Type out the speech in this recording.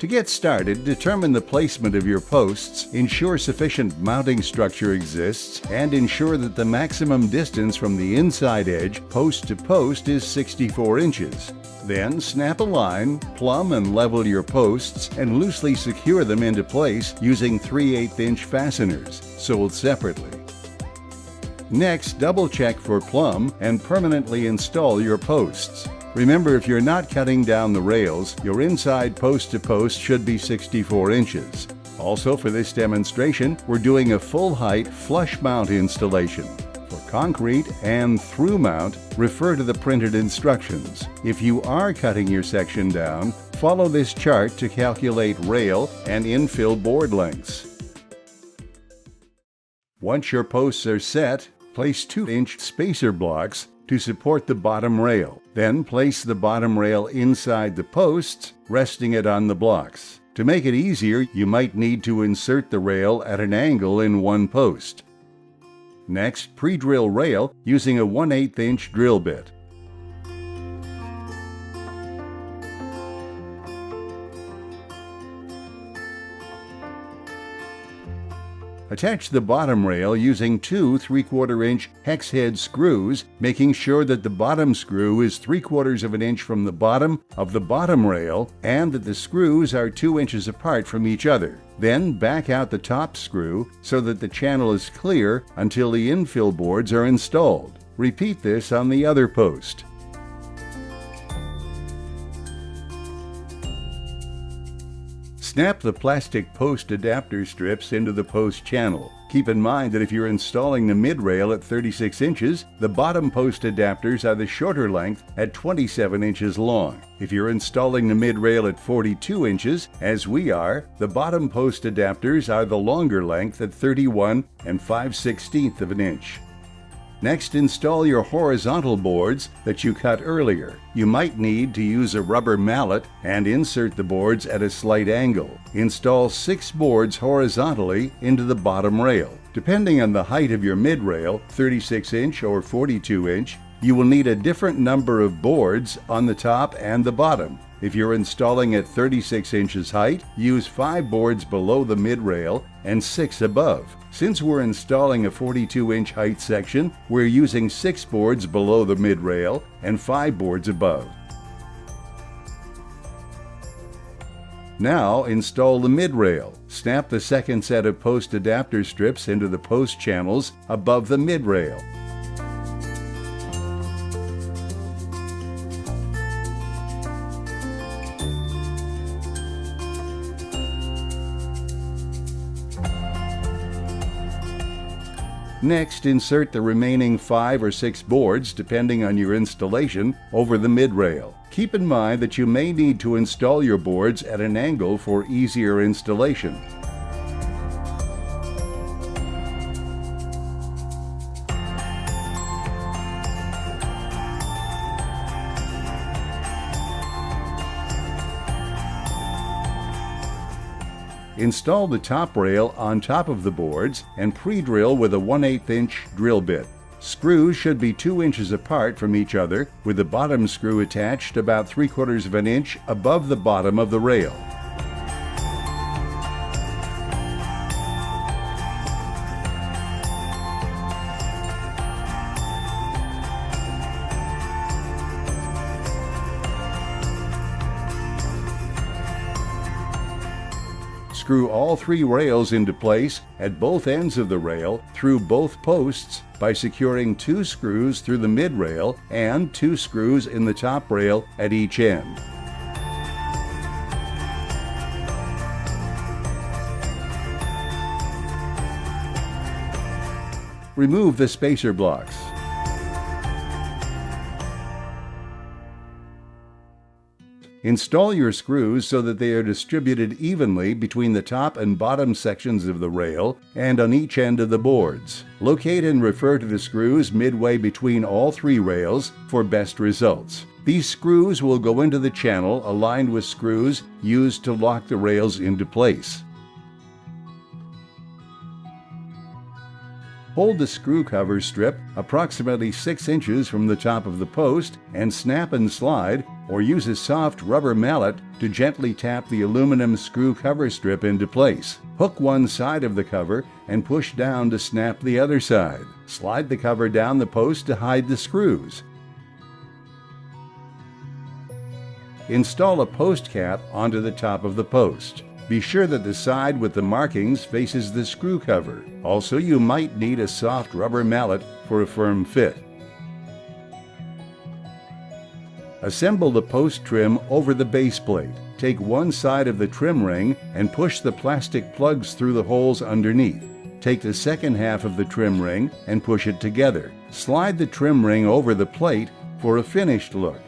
To get started, determine the placement of your posts, ensure sufficient mounting structure exists, and ensure that the maximum distance from the inside edge post to post is 64 inches. Then snap a line, plumb and level your posts, and loosely secure them into place using 3/8-inch fasteners, sold separately. Next, double-check for plumb and permanently install your posts. Remember, if you're not cutting down the rails, your inside post-to-post should be 64 inches. Also, for this demonstration, we're doing a full-height flush mount installation. For concrete and through mount, refer to the printed instructions. If you are cutting your section down, follow this chart to calculate rail and infill board lengths. Once your posts are set, place 2-inch spacer blocks to support the bottom rail. Then place the bottom rail inside the posts, resting it on the blocks. To make it easier, you might need to insert the rail at an angle in one post. Next, pre-drill rail using a 1/8-inch drill bit. Attach the bottom rail using two 3/4-inch hex head screws, making sure that the bottom screw is 3/4 of an inch from the bottom of the bottom rail and that the screws are 2 inches apart from each other. Then back out the top screw so that the channel is clear until the infill boards are installed. Repeat this on the other post. Snap the plastic post adapter strips into the post channel. Keep in mind that if you're installing the mid-rail at 36 inches, the bottom post adapters are the shorter length at 27 inches long. If you're installing the mid-rail at 42 inches, as we are, the bottom post adapters are the longer length at 31 and 5/16 of an inch. Next, install your horizontal boards that you cut earlier. You might need to use a rubber mallet and insert the boards at a slight angle. Install 6 boards horizontally into the bottom rail. Depending on the height of your mid-rail, 36-inch or 42-inch, you will need a different number of boards on the top and the bottom. If you're installing at 36 inches height, use 5 boards below the mid-rail and 6 above. Since we're installing a 42-inch height section, we're using 6 boards below the mid-rail and 5 boards above. Now install the mid-rail. Snap the second set of post adapter strips into the post channels above the mid-rail. Next, insert the remaining 5 or 6 boards, depending on your installation, over the mid-rail. Keep in mind that you may need to install your boards at an angle for easier installation. Install the top rail on top of the boards and pre-drill with a 1/8-inch drill bit. Screws should be 2 inches apart from each other, with the bottom screw attached about 3/4 of an inch above the bottom of the rail. Screw all 3 rails into place at both ends of the rail through both posts by securing 2 screws through the mid-rail and 2 screws in the top rail at each end. Remove the spacer blocks. Install your screws so that they are distributed evenly between the top and bottom sections of the rail and on each end of the boards. Locate and refer to the screws midway between all 3 rails for best results. These screws will go into the channel aligned with screws used to lock the rails into place. Hold the screw cover strip approximately 6 inches from the top of the post and snap and slide, or use a soft rubber mallet to gently tap the aluminum screw cover strip into place. Hook one side of the cover and push down to snap the other side. Slide the cover down the post to hide the screws. Install a post cap onto the top of the post. Be sure that the side with the markings faces the screw cover. Also, you might need a soft rubber mallet for a firm fit. Assemble the post trim over the base plate. Take one side of the trim ring and push the plastic plugs through the holes underneath. Take the second half of the trim ring and push it together. Slide the trim ring over the plate for a finished look.